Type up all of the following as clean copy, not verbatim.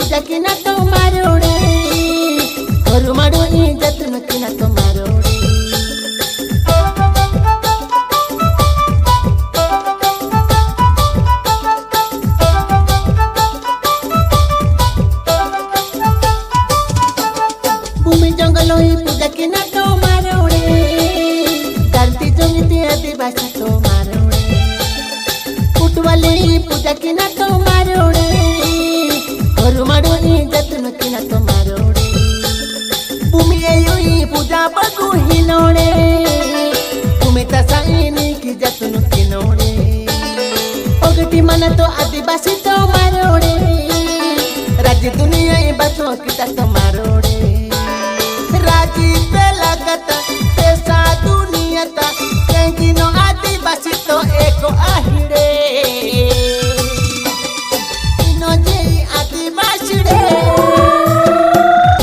पूजा की ना तो मारोड़े और मारोनी जतन की ना तो मारोड़े भूमि जंगल ही पूजा की ना तो मारोड़े धरती जमीते आदिवासी तो मारोड़े पुटवाली पूजा की ना तो मारोड़े और मारोनी जतन की ना तो मारोड़े भूमि यही पूजा बगु हिलोड़े भूमि तसाइनी की जतन की नोड़े ओगटी मन तो आदिवासी तो मारोड़े राज्य दुनिया बचो की तो मारोड़े राजी पे लगता पैसा दुनिया ता कहीं नो आदिवासी तो एक आहिड़े नो जे आदिवासी रे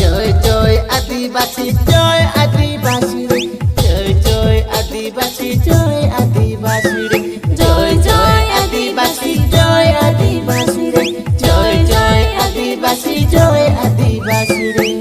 जय जय आदिवासी जय आदिवासी रे जय जय आदिवासी जय आदिवासी रे जय जय आदिवासी जय आदिवासी रे जय जय आदिवासी जय आदिवासी रे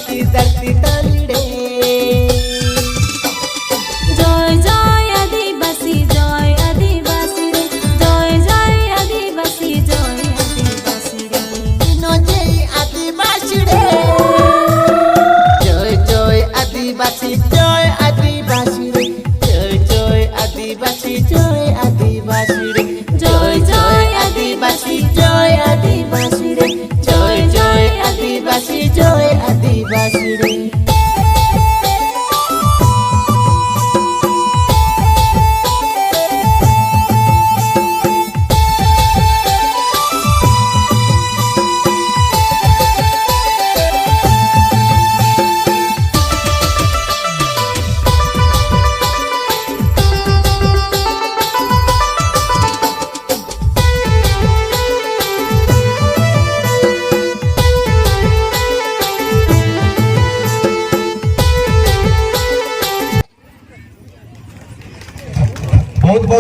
की धरती तलड़े जय जय आदिवासी जय आदिवासी रे जय जय आदिवासी जय आदिवासी रे नो जय आदिवासी रे जय जय आदिवासी जय आदिवासी रे जय जय आदिवासी जय आदिवासी रे जय जय आदिवासी जय आदिवासी रे जय जय आदिवासी जय आदिवासी रे बहुत बहुत